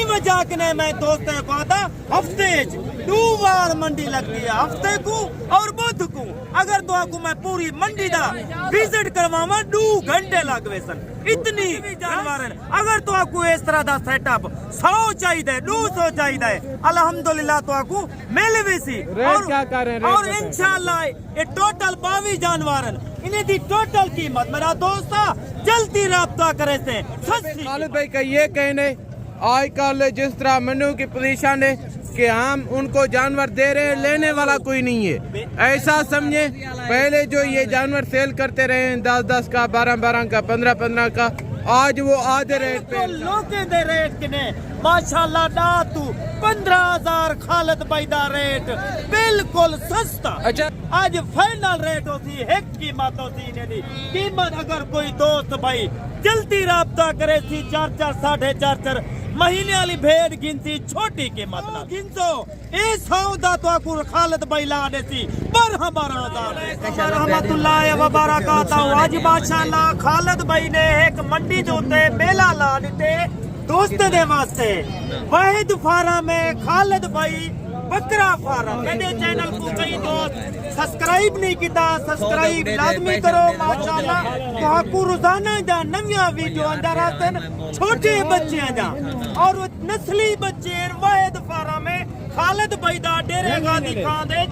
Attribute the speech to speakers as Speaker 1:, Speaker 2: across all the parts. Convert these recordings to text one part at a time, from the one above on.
Speaker 1: وجہ کنے میں دوستیں کو آتا ہفتے 2 بار منڈی لگتی ہے ہفتے کو اور بدھ کو اگر تو آپ کو میں پوری منڈی دا وزٹ کرواما 2 گھنٹے لگوے سن اتنی جانور ہیں اگر تو آپ کو اس طرح دا سیٹ اپ 100 چاہیے 200 چاہیے الحمدللہ تو آپ کو مل بھی سی اور انشاءاللہ یہ ٹوٹل 22 جانور ہیں انہیں دی ٹوٹل قیمت میرا دوستا جلدی رابطہ کرے سے
Speaker 2: خالد بھائی کا یہ کہنے آج کل جس طرح منڈیوں کی پوزیشن ہے کہ ہم ان کو جانور دے رہے ہیں لینے والا کوئی نہیں ہے ایسا سمجھیں پہلے جو یہ جانور سیل کرتے رہے ہیں 10-10 کا 12-12 کا 15-15 کا آج وہ آدھے ریٹ پہ
Speaker 1: لوکے دے ریٹ کنے ماشاءاللہ ڈاتو 15,000 خالد بھائی دا ریٹ بالکل سستا آج فائنل ریٹ ہوتی ایک قیمت ہوتی انہیں قیمت اگر کوئی دوست بھائی جلدی رابطہ کرے تھی 4-4 4.5 مہینے والی بھیڑ گنتی چھوٹی قیمت نہ گنسو اے سودا تو اکو خالد بھائی لا دے سی 12,000 رحمت اللہ وبرکاتہ آج ماشاءاللہ خالد بھائی نے ایک منڈی جو تے بیلا لا دیتے دوست دے واسطے واحد فارم میں خالد بھائی بکرا فارم میرے چینل کو کئی دوست سبسکرائب نہیں کیتا سبسکرائب لازمی کرو ماشاءاللہ تو آپ روزانہ جا نویاں ویڈیو اندر آتے چھوٹے بچے جا اور نسلی بچے واحد فارم میں خالد بھائی دا ڈیرے غازی خان دے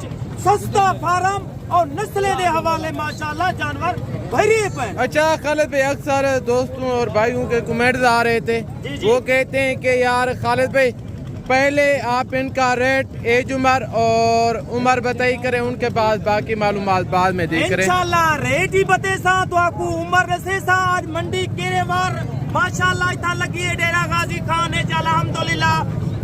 Speaker 1: سستا فارم اور نسلے دے حوالے ماشاءاللہ جانور بھری پہ
Speaker 2: اچھا خالد بھائی اکثر دوستوں اور بھائیوں کے کمنٹس آ رہے تھے وہ کہتے ہیں کہ یار خالد بھائی پہلے آپ ان کا ریٹ ایج اور عمر بتائی کریں ان کے بعد باقی معلومات بعد میں دے کریں
Speaker 1: انشاءاللہ ریٹ ہی بتے سا تو آپ کو عمر رسے سا آج منڈی کیرے وار ماشاءاللہ اتھا لگی ہے ڈیرہ غازی خان ہے الحمدللہ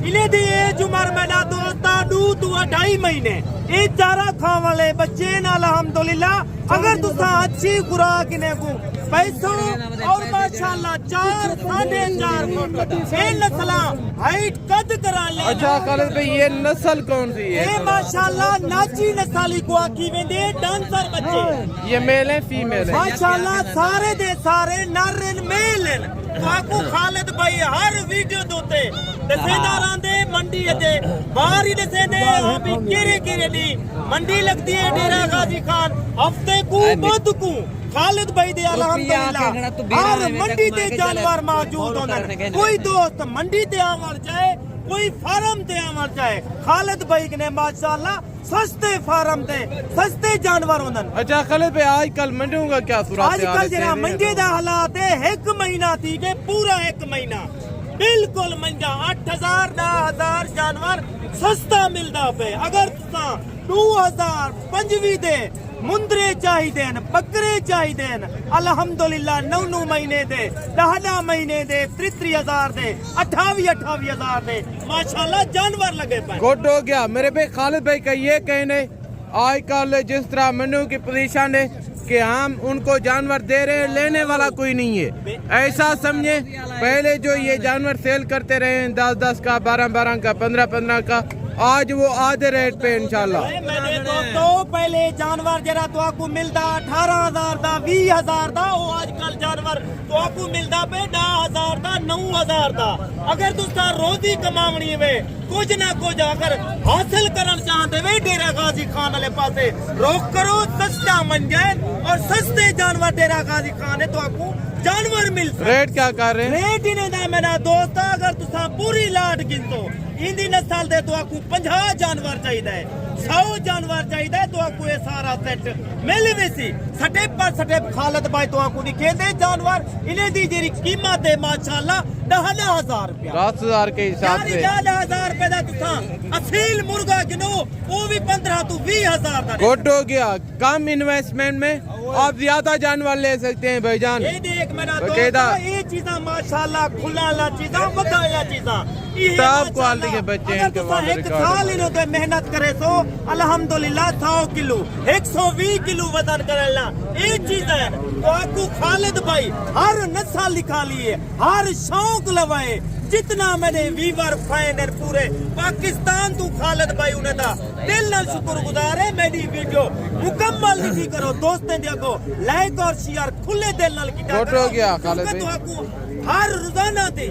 Speaker 1: انہیں دی ایج عمر میں نا دوستا 2-2.5 مہینے ایک چارہ کھا والے بچے نا الحمدللہ اگر تو سا اچھی خوراک انہیں کو پیسوں اور ماشاءاللہ 4-4.5 فٹ یہ نسلہ ہائٹ قد کرا لے
Speaker 2: اچھا خالد بھائی یہ نسل کون سی ہے
Speaker 1: یہ ماشاءاللہ ناچی نسالی کو آکی ویندے ڈانسر بچے
Speaker 2: یہ میل ہیں فیمیل ہیں
Speaker 1: ماشاءاللہ سارے دے سارے نارن میلن تو آکو خالد بھائی ہر ویڈیو دوتے دسے داران دے منڈی دے باہر ہی دسے دے ابھی کیرے دی منڈی لگتی ہے ڈیرہ غازی خان ہفتے کو بدھ کو خالد بھائی دے الحمدللہ ہر منڈی تے جانور موجود ہوندن کوئی دوست منڈی تے آور جائے کوئی فارم تے آور جائے خالد بھائی نے ماشاءاللہ سستے فارم تے سستے جانور ہوندن
Speaker 2: اچھا خالد بھائی آج کل منڈیوں کا کیا صورت ہے
Speaker 1: آج کل جنہا منڈی دا حالات ہے 1 مہینہ تھی کہ پورا 1 مہینہ بالکل منجا 8,000-10,000 جانور سستا ملدا پہ اگر تساں 2,000 25 دے مندرے چاہی دین بکرے چاہی دین الحمدللہ 9 مہینے دے 10 مہینے دے 33,000 دے 28,000 دے ماشاءاللہ جانور لگے پائے
Speaker 2: گوٹ ہو گیا میرے بھائی خالد بھائی کا یہ کہنے آج کل جس طرح منڈیوں کی پوزیشن ہے کہ ہم ان کو جانور دے رہے ہیں لینے والا کوئی نہیں ہے ایسا سمجھیں پہلے جو یہ جانور سیل کرتے رہے ہیں 10-10 کا 12-12 کا 15-15 کا آج وہ آدھے ریٹ پہ انشاءاللہ
Speaker 1: میرے دوستو پہلے جانور جرا تو آپ کو ملتا 18,000 دا 20,000 دا وہ آج کل جانور تو آپ کو ملتا پہ 10,000 دا 9,000 دا اگر دوستا روزی کماونی ہوئے کچھ نہ کچھ اگر حاصل کرنا چاہتے ہوئے ڈیرہ غازی خان والے پاسے روک کرو سستا من جائے اور سستے جانور ڈیرہ غازی خان ہے تو آپ کو جانور مل
Speaker 2: ریٹ کیا کر رہے ہیں
Speaker 1: ریٹ ہی نہیں دا میرا دوست اگر تسا پوری لاٹ گنتو ہندی نسل دے تو آپ کو 50 جانور چاہیے 100 جانور چاہیے تو آپ کو یہ سارا سیٹ مل بھی سی سٹیپ پر سٹیپ خالد بھائی تو آپ کو دکھے دے جانور انہیں دی جیری قیمت ہے ماشاءاللہ 10,000 روپیہ
Speaker 2: 10,000 کے حساب سے
Speaker 1: 10,000 روپے دا تسا اصیل مرغا گنو وہ بھی 15-20,000 دا
Speaker 2: گوٹ ہو گیا کم انویسٹمنٹ میں آپ زیادہ جانور لے سکتے ہیں بھائی جان
Speaker 1: یہ دیکھ میرا دوست یہ چیزاں ماشاءاللہ کھلا لا چیزاں بکایا چیزاں
Speaker 2: ٹاپ کوالٹی کے بچے ہیں
Speaker 1: اگر ایک سال انہوں نے محنت کرے سو الحمدللہ 100 کلو 120 کلو وزن کرے لا یہ چیز ہے تو آپ کو خالد بھائی ہر نسل لکھا لیے ہر شوق لوائے جتنا میں نے ویور فائنر پورے پاکستان تو خالد بھائی انہیں دا دل نال شکر گزار ہے میری ویڈیو مکمل لکھی کرو دوستیں دیا کو لائک اور شیئر کھلے دل نال کی
Speaker 2: ہو گیا خالد بھائی
Speaker 1: ہر روزانہ دے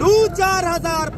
Speaker 1: 2-4,000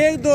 Speaker 2: 1-2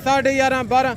Speaker 2: 11:30-12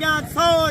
Speaker 1: 100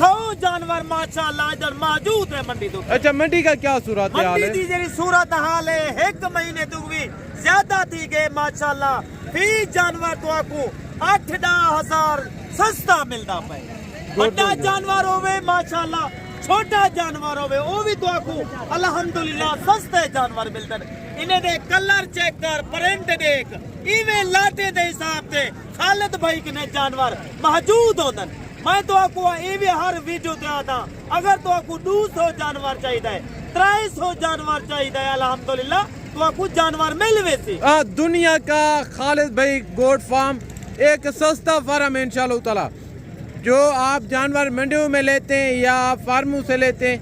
Speaker 1: 100 جانور ماشاءاللہ ادھر موجود ہے منڈی تو
Speaker 2: اچھا منڈی کا کیا صورت حال
Speaker 1: منڈی
Speaker 2: ہے؟
Speaker 1: دی جڑی صورت حال ہے ایک مہینے تو بھی زیادہ تھی گئے ماشاءاللہ فی جانور تو آکو 8-10 ہزار سستا ملتا پہ بڑا جانور ہوئے ماشاءاللہ چھوٹا جانور ہوئے وہ بھی تو آکو الحمدللہ سستے جانور ملتے ہیں انہیں دے کلر چیک کر پرنٹ دیکھ ایویں لاٹے دے حساب سے خالد بھائی کنے جانور موجود ہوندن میں تو آکو ایویں ہر ویڈیو تے آتا اگر تو آکو 200 جانور چاہیے 300 جانور چاہیے الحمدللہ تو آکو جانور ملوے سی
Speaker 2: دنیا کا خالد بھائی گوٹ فارم ایک سستا فارم ہے انشاءاللہ تعالی جو آپ جانور منڈیوں میں لیتے ہیں یا آپ فارموں سے لیتے ہیں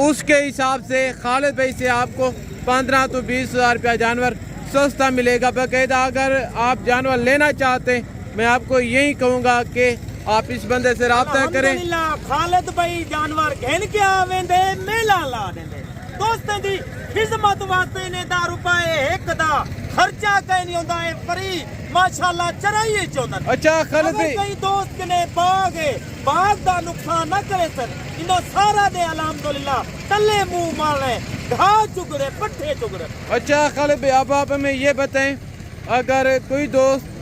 Speaker 2: اس کے حساب سے خالد بھائی سے آپ کو 15 تو 20 ہزار روپیہ جانور سستا ملے گا باقاعدہ اگر آپ جانور لینا چاہتے ہیں میں آپ کو یہی کہوں گا کہ آپ اس بندے سے رابطہ کریں
Speaker 1: الحمدللہ خالد بھائی جانور گھن کے آویں دے میلہ لا دیں دے دوستیں دی خدمت واسطے نے 10 روپے ایک دا خرچہ کہیں نہیں ہوتا ہے فری ماشاءاللہ چرائیے چوندن
Speaker 2: اچھا خالد
Speaker 1: اگر
Speaker 2: بھائی
Speaker 1: کئی دوست کنے باغ دا نقصان نہ کرے سن انہوں سارا دے الحمدللہ تلے منہ مار رہے گھا چگڑے پٹھے چگڑے
Speaker 2: اچھا خالد بھائی اب آپ ہمیں یہ بتائیں اگر کوئی دوست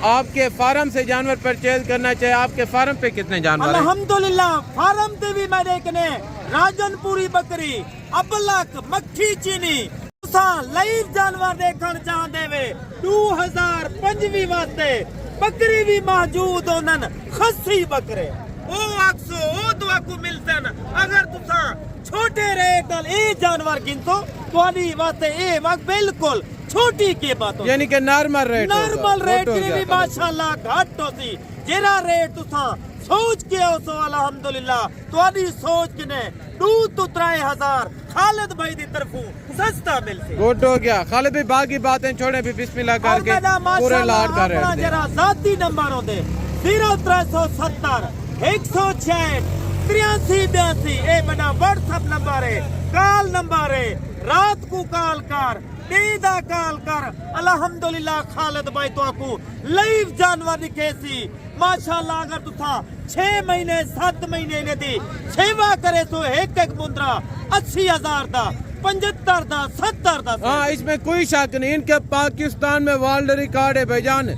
Speaker 2: آپ کے فارم سے جانور پرچیز کرنا چاہے آپ کے فارم پہ کتنے جانور ہیں؟
Speaker 1: الحمدللہ فارم تے بھی میں دیکھنے راجن پوری بکری ابلک مکھی چینی لائیو جانور دیکھن چاہتے وے 2025 واسطے بکری بھی موجود ہونن خسی بکرے او اکسو او تو اکو ملتن اگر تساں چھوٹے ریٹ اے جانور گنتو تواڈی واسطے اے وقت بالکل چھوٹی کی بات
Speaker 2: یعنی کہ نارمل ریٹ
Speaker 1: نارمل ریٹ کی بھی ماشاءاللہ گھٹ ہوتی جیرا ریٹ تساں سوچ کے ہو سو الحمدللہ تواڈی سوچ کنے 2 تو 3 ہزار خالد بھائی دی طرفوں سستا ملتی
Speaker 2: گوٹ ہو گیا خالد بھائی باقی باتیں چھوڑیں بھی بسم اللہ کر کے پورے لاٹ کا ریٹ دیں
Speaker 1: جرا ذاتی نمبر ہوندے 0370 166 8382 اے بڑا واٹس ایپ نمبر ہے کال نمبر ہے رات کو کال کر دیدہ کال کر الحمدللہ خالد بھائی تو آکو لائیو جانور دکھے سی ماشاءاللہ اگر تو تھا 6 مہینے 7 مہینے نے دی سیوا کرے تو ایک مندرہ 80,000 دا 75 دا 70 دا
Speaker 2: ہاں اس میں کوئی شک نہیں ان کے پاکستان میں ورلڈ ریکارڈ ہے بھائی جان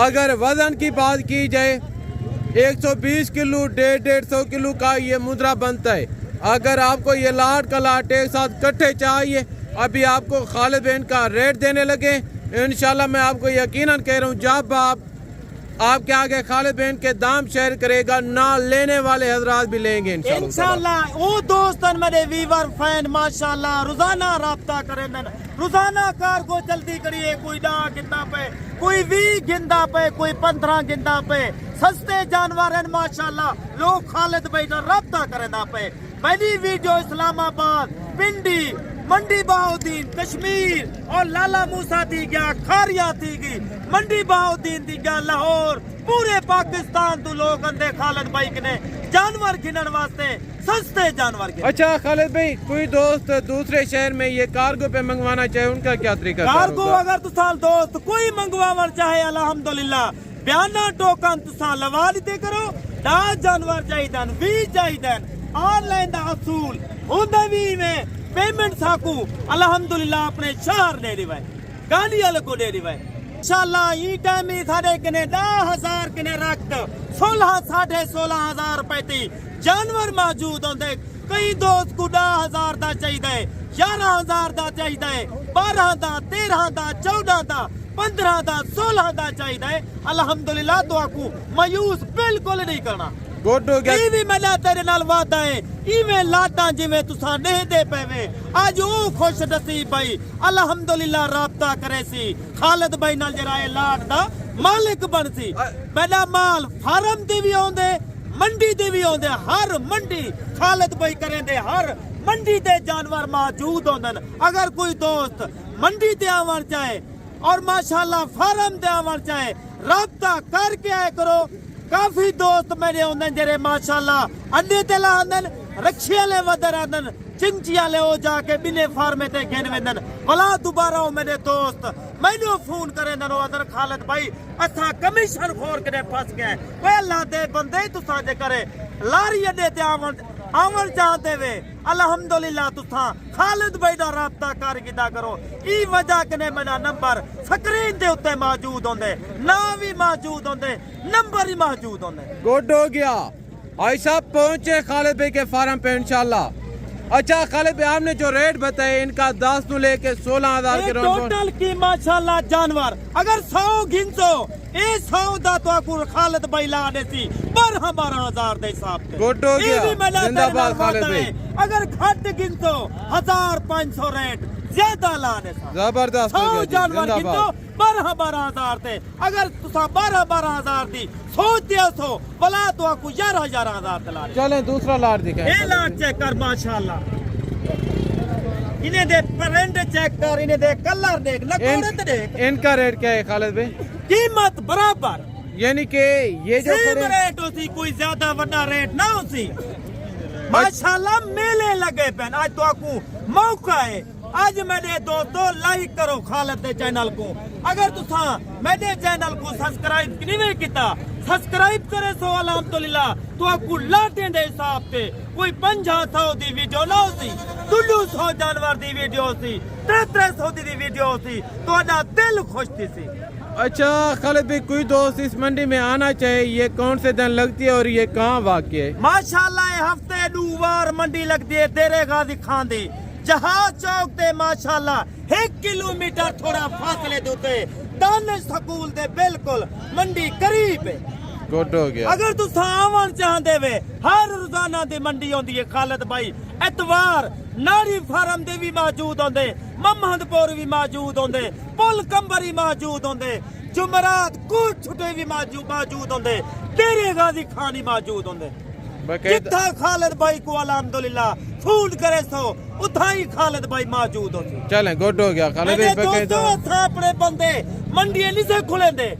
Speaker 2: اگر وزن کی بات کی جائے 120 کلو 150 کلو کا یہ مندرہ بنتا ہے اگر آپ کو یہ لاٹ کا لاٹ ایک ساتھ کٹھے چاہیے ابھی آپ کو خالد بہن کا ریٹ دینے لگے انشاءاللہ میں آپ کو یقیناً کہہ رہا ہوں جب آپ کے آگے خالد بہن کے دام شیئر کرے گا نہ لینے والے حضرات بھی لیں گے
Speaker 1: انشاءاللہ او دوستان میرے ویور فین ماشاءاللہ روزانہ رابطہ کریں روزانہ کار کو جلدی کریے کوئی 10 گندا پہ کوئی 20 گندا پہ کوئی 15 گندا پہ سستے جانور ہیں ماشاءاللہ لوگ خالد بھائی کا رابطہ کرنا پہ پہلی ویڈیو اسلام آباد پنڈی منڈی بہاؤدین کشمیر اور لالا موسیٰ دی گیا کھاریا دی گئی منڈی بہاؤدین دی گیا لاہور پورے پاکستان تو لوگ اندے خالد بھائی کنے جانور گھنن واسطے سستے جانور گھنن
Speaker 2: اچھا خالد بھائی کوئی دوست دوسرے شہر میں یہ کارگو پہ منگوانا چاہے ان کا کیا طریقہ
Speaker 1: کارگو اگر تسال دوست کوئی منگواور چاہے الحمدللہ بیانہ ٹوکن تسال لوا دیتے کرو 10 جانور چاہیدن 20 چاہیدن آن لائن دا اصول ہوندہ بھی میں پیمنٹ ساکو الحمدللہ اپنے شہر دے دیوائے گالی کو دے دیوائے انشاءاللہ یہ ٹائمی تھاڑے کنے 10,000 کنے رکھت 16,500 روپے تھی جانور موجود ہوں دے کئی دوست کو 10,000 دا چاہی دے 11,000 دا چاہی دے 12 دا 13 دا 14 دا 15 دا 16 دا چاہی دے الحمدللہ تو آکو مایوس بالکل نہیں کرنا
Speaker 2: گوٹ ہو گیا
Speaker 1: ایوی ملا تیرے نال وعدہ ہے ایویں لاٹاں جویں تساں نہیں دے پے اج او خوش نصیب بھائی الحمدللہ رابطہ کرے سی خالد بھائی نال جڑا اے لاٹ دا مالک بن سی میرا مال فارم تے بھی اوندے منڈی تے بھی اوندے ہر منڈی خالد بھائی کریں دے ہر منڈی تے جانور موجود ہوندن اگر کوئی دوست منڈی تے آون چاہے اور ماشاءاللہ فارم تے آون چاہے رابطہ کر کے آئے کرو کافی دوست میرے ہوندن جڑے ماشاءاللہ انڈے تے لاندن رکشے لے ودر آندن چنچیا لے ہو جا کے بنے فارمے تے گھن ویندن ولا دوبارہ ہو میرے دوست مینوں فون کرے نو ادر خالد بھائی اساں کمیشن خور کے پھس گئے اوے اللہ دے بندے تساں دے کرے لاری اڈے تے آون جاندے وے الحمدللہ تساں خالد بھائی دا رابطہ کر کیتا کرو ای وجہ کنے میرا نمبر سکرین دے اوتے موجود ہوندے نام بھی موجود ہوندے نمبر ہی موجود ہوندے
Speaker 2: گڈ ہو گیا بھائی صاحب پہنچے خالد بھائی کے فارم پہ انشاءاللہ اچھا خالد بھائی آپ نے جو ریٹ بتائے ان کا 10 تو لے کے 16,000 کے
Speaker 1: ٹوٹل کی ماشاءاللہ جانور اگر 100 گنسو اے 100 دا تو کو خالد بھائی لا دے سی 12,000 دے حساب تے
Speaker 2: گڈ ہو گیا زندہ باد خالد بھائی
Speaker 1: اگر گھٹ گنسو 1,500 ریٹ زیادہ لا دے سی
Speaker 2: زبردست ہو
Speaker 1: 100
Speaker 2: گیا
Speaker 1: جانور
Speaker 2: زندہ
Speaker 1: گنسو
Speaker 2: باد
Speaker 1: 12,000 تے اگر تسا 12,000 دی سوچیا سو بلا تو کو 11,000 تے لا دے
Speaker 2: چلیں دوسرا لاٹ دکھائیں
Speaker 1: اے لاٹ چیک کر ماشاءاللہ انہیں دے پرنٹ چیک کر انہیں دے کلر دیکھ نکورت دیکھ
Speaker 2: ان کا ریٹ کیا ہے خالد بھائی
Speaker 1: قیمت برابر
Speaker 2: یعنی کہ یہ جو
Speaker 1: سیم ریٹ ہوتی کوئی زیادہ وڈا ریٹ نہ ہوتی ماشاءاللہ میلے لگے پہن آج تو آکو موقع ہے آج میرے دوستو لائک کرو خالد دے چینل کو اگر تساں میرے چینل کو سبسکرائب نہیں کیتا سبسکرائب کرے سو الحمدللہ تو آکو لاٹیں دے حساب تے کوئی 500 دی ویڈیو نہ ہوتی 200 جانور دی ویڈیو ہوتی 300 دی ویڈیو ہوتی تو اڈا دل خوش تھی سی
Speaker 2: اچھا خالد بھائی کوئی دوست اس منڈی میں آنا چاہے یہ کون سے دن لگتی ہے اور یہ کہاں واقع ہے
Speaker 1: ماشاءاللہ یہ ہفتے دوار منڈی لگتی ہے دیرے غازی خان دی جہاز چوک تے ماشاءاللہ 1 کلومیٹر تھوڑا فاصلے دوتے دانش سکول دے بالکل منڈی قریب ہے
Speaker 2: گڈ ہو گیا
Speaker 1: اگر تو آون چاہندے وے ہر روزانہ دی منڈی ہوندی ہے خالد بھائی اتوار ناری فارم دے بھی موجود ہوندے محمد پور بھی موجود ہوندے پل کمبری موجود ہوندے جمعرات کوٹ چھٹے بھی موجود ہوندے تیرے غازی خانی موجود ہوندے جتھا خالد بھائی کو الحمدللہ فون کرے سو اتھا ہی خالد بھائی موجود ہوندے
Speaker 2: چلیں گڈ ہو گیا خالد بھائی
Speaker 1: دوستو اتھا اپنے بندے منڈی نہیں سے کھلیں دے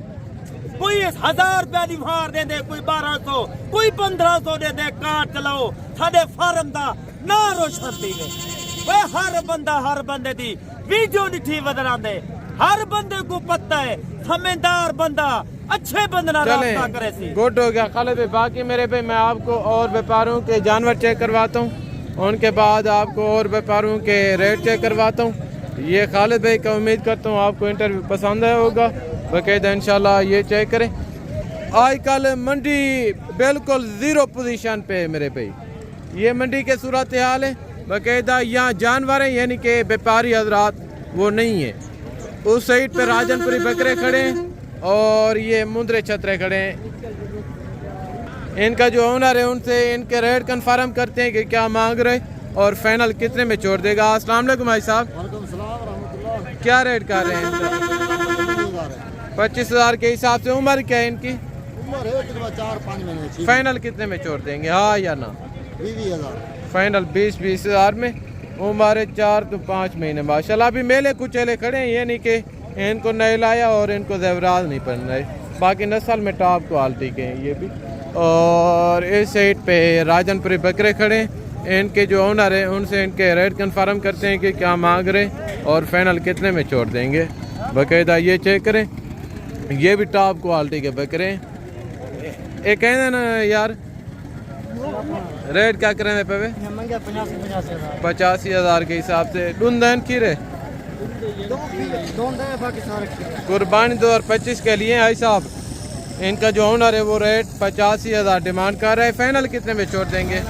Speaker 1: کوئی 1,000 روپے دی مار دے دے کوئی 1200 کوئی 1500 دے دے کارڈ چلاؤ ساڈے فارم دا نا روشن دی وے ہر بندے دی ویڈیو نٹھی ودراندے ہر بندے کو پتہ ہے سمجھدار بندہ اچھے بندے نال رابطہ کرے سی
Speaker 2: گڈ ہو گیا خالد بھائی باقی میرے بھائی میں آپ کو اور بیپاروں کے جانور چیک کرواتا ہوں ان کے بعد آپ کو اور بیپاروں کے ریٹ چیک کرواتا ہوں یہ خالد بھائی کا امید کرتا ہوں آپ کو انٹرویو پسند آیا ہوگا باقاعدہ انشاءاللہ یہ چیک کریں آج کل منڈی بالکل زیرو پوزیشن پہ ہے میرے بھائی یہ منڈی کے صورتحال ہے باقاعدہ یہاں جانور ہیں یعنی کہ بیپاری حضرات وہ نہیں ہیں اس سائڈ پہ راجن پوری بکرے کھڑے ہیں اور یہ مندرے چھترے کھڑے ہیں ان کا جو اونر ہے ان سے ان کے ریٹ کنفرم کرتے ہیں کہ کیا مانگ رہے اور فائنل کتنے میں چھوڑ دے گا السلام علیکم بھائی صاحب
Speaker 3: وعلیکم السلام ورحمۃ اللہ
Speaker 2: کیا ریٹ کر رہے ہیں 25,000 کے حساب سے عمر کیا ہے ان کی
Speaker 3: عمر ہے 4-5 مہینے کی
Speaker 2: فائنل کتنے میں چھوڑ دیں گے ہاں یا نہ
Speaker 3: 20,000
Speaker 2: فائنل 20,000 میں عمر 4 تو 5 مہینے ماشاءاللہ ابھی میلے کچیلے کھڑے ہیں یہ نہیں کہ ان کو نہیں لایا اور ان کو زیورات نہیں پہن رہے باقی نسل میں ٹاپ کوالٹی کے ہیں یہ بھی اور اس سائڈ پہ راجن پوری بکرے کھڑے ہیں ان کے جو اونر ہیں ان سے ان کے ریٹ کنفرم کرتے ہیں کہ کیا مانگ رہے اور فائنل کتنے میں چھوڑ دیں گے باقاعدہ یہ چیک کریں یہ بھی ٹاپ کوالٹی کے بکرے ہیں ایک کہیں نا یار ریٹ کیا کریں دے پہ 85,000 کے حساب سے ڈندین کھیرے قربانی 2025 کے لیے بھائی صاحب ان کا جو اونر ہے وہ ریٹ 85,000 ڈیمانڈ کر رہا ہے فائنل کتنے میں چھوڑ دیں گے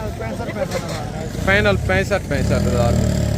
Speaker 2: فائنل 65,000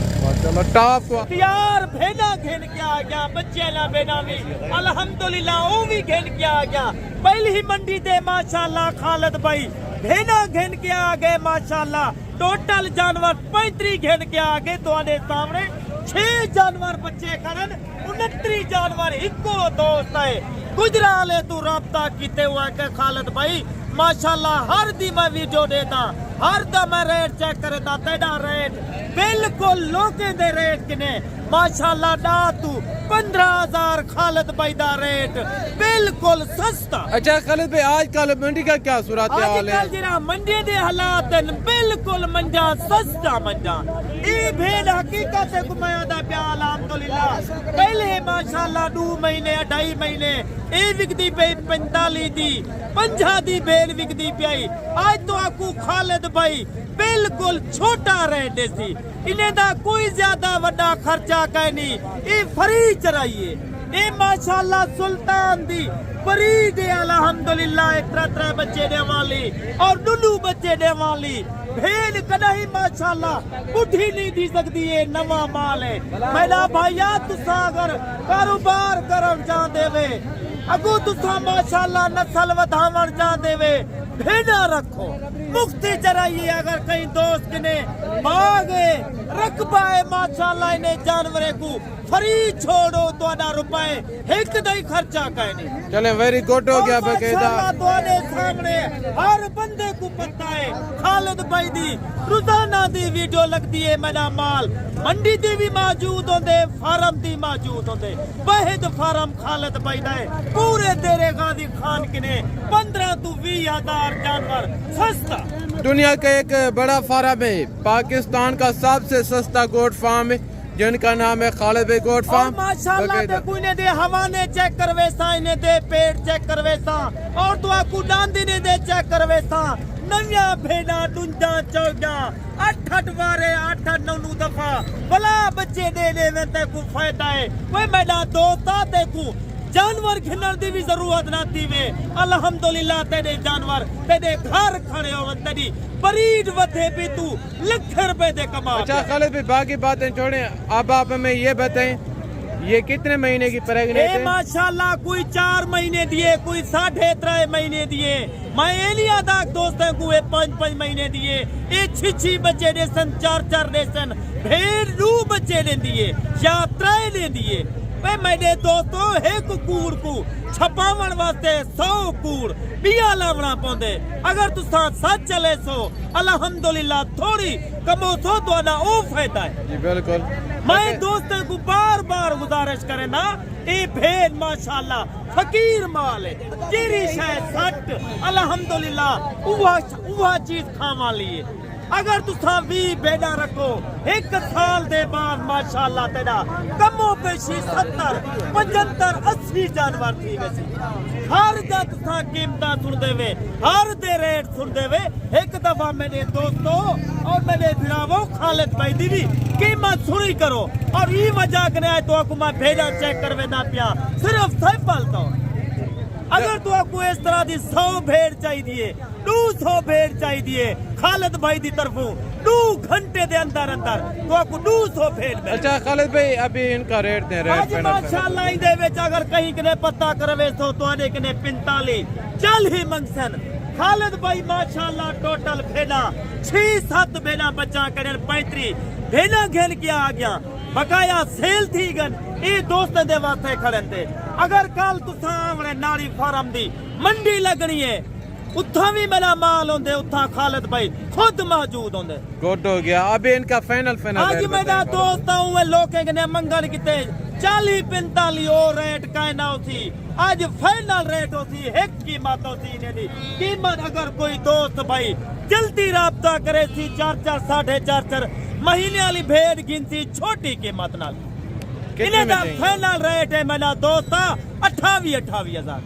Speaker 2: ٹاپ کو
Speaker 1: یار بھینا گھن کے آ گیا بچے لا بینا بھی الحمدللہ وہ بھی گھن کے آ گیا پہلی ہی منڈی دے ماشاءاللہ خالد بھائی بھینا گھن کے آ گئے ماشاءاللہ ٹوٹل جانور 35 گھن کے آ گئے تو آنے سامنے 6 جانور بچے کرن 29 جانور ایکو دوست ہے گجرالے تو رابطہ کیتے ہوا کہ خالد بھائی ماشاءاللہ ہر دی میں ویڈیو دیتا ہر دم ریٹ چیک کرے دا تیڈا ریٹ بالکل لوکیں دے ریٹ کنے ماشاءاللہ ڈا تو 15,000 خالد بھائی دا ریٹ بالکل سستا.
Speaker 2: اچھا خالد بھائی آج کل منڈی کا کیا صورتحال ہے؟
Speaker 1: آج کل جنہاں منڈی دے حالات ہیں بالکل منجا سستا منجا. ای بھیڑ حقیقت کو میں دا پیا الحمدللہ پہلے ماشاءاللہ 2 مہینے 2.5 مہینے ای وکدی پہ 45 دی 50 دی بھیڑ وکدی پئی. آج تو آکو خالد بھائی بالکل چھوٹا ریٹ سی. انہیں دا کوئی زیادہ وڈا خرچہ کہیں نہیں. ای فری چرائیے ای ماشاءاللہ سلطان دی فرید الحمدللہ 3 بچے دے والی اور نلو بچے دے والی بھیل کدائی ماشاءاللہ اٹھی نہیں دی سکتی ہے. نواں مال ہے میرا بھائیا. تسا اگر کاروبار کرن جان دے وے اگو تسا ماشاءاللہ نسل ودھاون جان دے وے بھیڑا رکھو مفتی چرائیے. اگر کہیں دوست کنے باغے رقبہ ہے ماشاءاللہ انہیں جانورے کو فری چھوڑو تو 2 روپے ایک دائی خرچہ کہنے.
Speaker 2: چلیں ویری گوڈ ہو گیا بقیدہ.
Speaker 1: ماشاءاللہ تواڈے سامنے ہر بندے کو پتہ ہے خالد بھائی دی روزانہ دی ویڈیو لگتی ہے. میرا مال منڈی دی بھی موجود ہوندے فارم دی موجود ہوندے. واحد فارم خالد بھائی دا ہے پورے دیرے غازی خان کنے 15 تو 20 ہزار جانور سستا.
Speaker 2: دنیا کا ایک بڑا فارم ہے پاکستان کا سب سے سستا گوٹ فارم ہے جن کا نام ہے خالد بھائی گوٹ فارم.
Speaker 1: ماشاءاللہ تے کوئی نے دے ہوانے چیک کروے سا انہیں دے پیٹ چیک کروے سا اور تو آکو ڈاندی نے دے چیک کروے سا. نویاں بھیڑا ڈنجا چوگا 8 بارے 8-9 دفعہ بلا بچے دے دے میں تے کو فائدہ ہے. وہ میڈا دوستا تے کو جانور گھنر دی بھی ضرورت نہ تھی وے. الحمدللہ تیرے جانور تیرے گھر کھڑے ہو تیری برید ودھے بھی تو لکھ روپے دے کما.
Speaker 2: اچھا خالد بھائی باقی باتیں چھوڑیں اب آپ ہمیں یہ بتائیں یہ کتنے مہینے کی پریگنیٹ ہے؟
Speaker 1: ماشاءاللہ کوئی 4 مہینے دیے کوئی 3.5 مہینے دیے. میں ایلیا داک دوستوں کو 5 مہینے دیے. یہ 6 بچے دے سن 4 دے سن بھیڑ 2 بچے دے دیے یا 3 دے دیے. میرے دوستو ایک کوڑ کو چھپاون واسطے 100 کوڑ بیا لاونا پوندے. اگر تساں سچ چلے سو الحمدللہ تھوڑی کمو سو تو او فائدہ ہے.
Speaker 2: جی بالکل.
Speaker 1: میں دوستوں کو بار بار گزارش کرے نا اے بھیڑ ماشاءاللہ فقیر مال ہے. جیری شاید سٹ الحمدللہ اوہ چیز کھاوا لیے. اگر تساں 20 بیڑا رکھو 1 سال دے بعد ماشاءاللہ تیرا کمو پیشی 70 75 80 جانور تھی ویسی. ہر دا تساں قیمتاں سن دے وے ہر دے ریٹ سن دے وے. ایک دفعہ میرے دوستو اور میرے بھراوو خالد بھائی دی بھی قیمت سنی کرو. اور یہ وجہ کنے آئے تو آپ کو میں بھیڑا چیک کروے نہ پیا صرف سیمپل تو. اگر تو آپ کو اس طرح دی 100 بھیڑ چاہی دیئے 200 بھیڑ چاہی دیئے خالد بھائی دی طرفوں 2 گھنٹے دے اندر تو آپ کو 200 بھیڑ میں.
Speaker 2: اچھا خالد بھائی ابھی ان کا ریٹ دیں ریٹ
Speaker 1: آج ماشاءاللہ ہی دے ویچ اگر کہیں کنے پتہ کروے سو تو آنے کنے 45 چل ہی منگسن. خالد بھائی ماشاءاللہ ٹوٹل بھیڑا 6-7 بھیڑا بچہ کریں 35 بھیڑا گھن کیا آگیا بقایا سیل تھی گن. ای دوستیں دے واسطے کھڑیں دے. اگر کال تساں آونے ناڑی فارم دی منڈی لگنی ہے اتھا بھی میرا مال ہوندے اتھا خالد بھائی خود موجود ہوندے.
Speaker 2: گوڈ ہو گیا. ابھی ان کا فائنل
Speaker 1: آج میرا دوست ہوئے لوکیں نے منگل کیتے 40-45 اور ریٹ کائنا ہوتی. آج فائنل ریٹ ہوتی ایک قیمت ہوتی انہیں دی قیمت. اگر کوئی دوست بھائی جلدی رابطہ کرے سی 4 4.5 مہینے والی بھیڑ گنتی چھوٹی قیمت نال انہیں دا فائنل ریٹ ہے میرا دوستا 28 ہزار.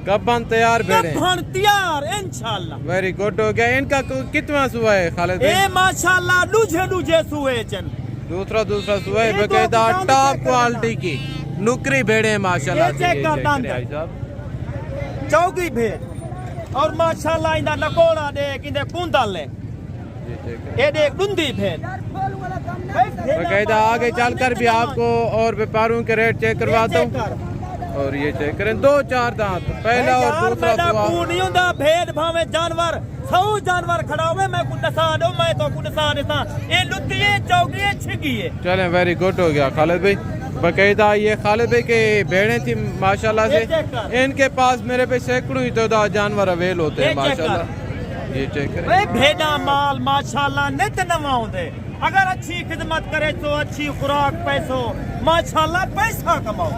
Speaker 2: کبان تیار بھیڑیں
Speaker 1: کبان تیار انشاءاللہ.
Speaker 2: ویری گوڈ ہو گیا. ان کا کتنا سوا ہے خالد بھائی؟
Speaker 1: اے ماشاءاللہ دوجھے سوئے چن
Speaker 2: دوسرا سوا ہے بقیدہ ٹاپ کوالٹی کی نکری بھیڑیں ماشاءاللہ.
Speaker 1: چوکی بھیڑ اور ماشاءاللہ انہا نکوڑا دیکھ انہیں کندل لے اے دیکھ ڈندی بھیڑ.
Speaker 2: بقیدہ آگے چل کر بھی آپ کو اور بیپاروں کے ریٹ چیک کرواتا ہوں. اور یہ چیک کریں 2-4 دانت پہلا اور دوسرا سوا.
Speaker 1: پونی ہوندہ بھیڑ بھاویں جانور 100 جانور کھڑا ہوئے میں کچھ نسا دوں میں تو کچھ نسا دیتا. اے لطیے چوکیے چھگیے.
Speaker 2: چلیں ویری گوڈ ہو گیا خالد بھائی. بقیدہ یہ خالد بھائی کے بھیڑیں تھی ماشاءاللہ سے ان کے پاس میرے پہ سینکڑوں ہی تعداد جانور اویل ہوتے ہیں ماشاءاللہ. یہ چیک کریں.
Speaker 1: اے بھیڑا مال ماشاءاللہ نت نواں ہوندے. اگر اچھی خدمت کرے تو اچھی خوراک پیسو ماشاءاللہ پیسہ کماؤ.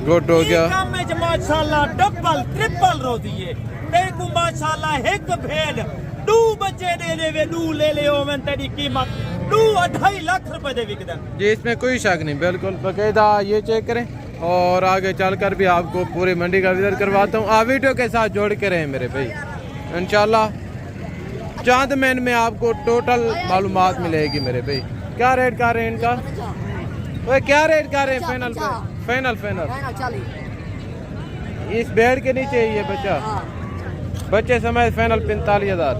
Speaker 2: گڈ ہو گیا.
Speaker 1: کام میں ماشاءاللہ ڈبل ٹرپل روزی ہے. دیکھو ماشاءاللہ ایک بھیڑ 2 بچے دے دے وے 2 لے لے اوون تیری قیمت 2.5 لاکھ روپے دے وکدن.
Speaker 2: جی اس میں کوئی شک نہیں, بالکل باقاعدہ. یہ چیک کریں اور آگے چل کر بھی آپ کو پوری منڈی کا وزٹ کرواتا ہوں. آپ ویڈیو کے ساتھ جوڑ کے رہیں میرے بھائی. انشاءاللہ چاند مین میں آپ کو ٹوٹل معلومات ملے گی میرے بھائی. کیا ریٹ کر رہے ہیں ان کا؟ وہ کیا ریٹ کر رہے ہیں فائنل فائنل اس بیڑ کے نیچے ہی ہے بچہ بچے سمیت فائنل 45,000.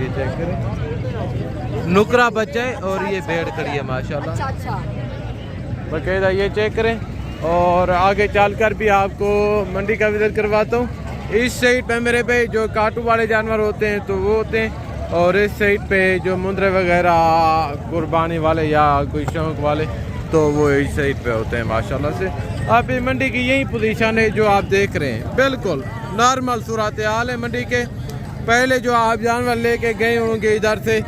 Speaker 2: یہ چیک کریں نکرا بچہ ہے اور یہ بیڑ کھڑی ہے ماشاءاللہ باقاعدہ. یہ چیک کریں اور آگے چل کر بھی آپ کو منڈی کا وزٹ کرواتا ہوں. اس سائڈ پہ میرے بھائی جو کاٹو والے جانور ہوتے ہیں تو وہ ہوتے ہیں, اور اس سائڈ پہ جو مندرے وغیرہ قربانی والے یا کوئی شوق والے تو وہ اس سائڈ پہ ہوتے ہیں ماشاءاللہ سے. آپ اس منڈی کی یہی پوزیشن ہے جو آپ دیکھ رہے ہیں, بالکل نارمل صورتحال ہے منڈی کے. پہلے جو آپ جانور لے کے گئے ہوں گے ادھر سے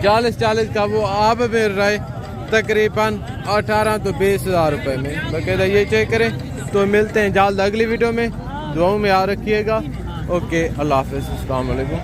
Speaker 2: 40 کا وہ آپ مل رہا ہے تقریباً 18 تو 20,000 روپے میں باقاعدہ. یہ چیک کریں. تو ملتے ہیں جلد اگلی ویڈیو میں. دعاؤں میں یاد رکھیے گا. اوکے اللہ حافظ. السلام علیکم.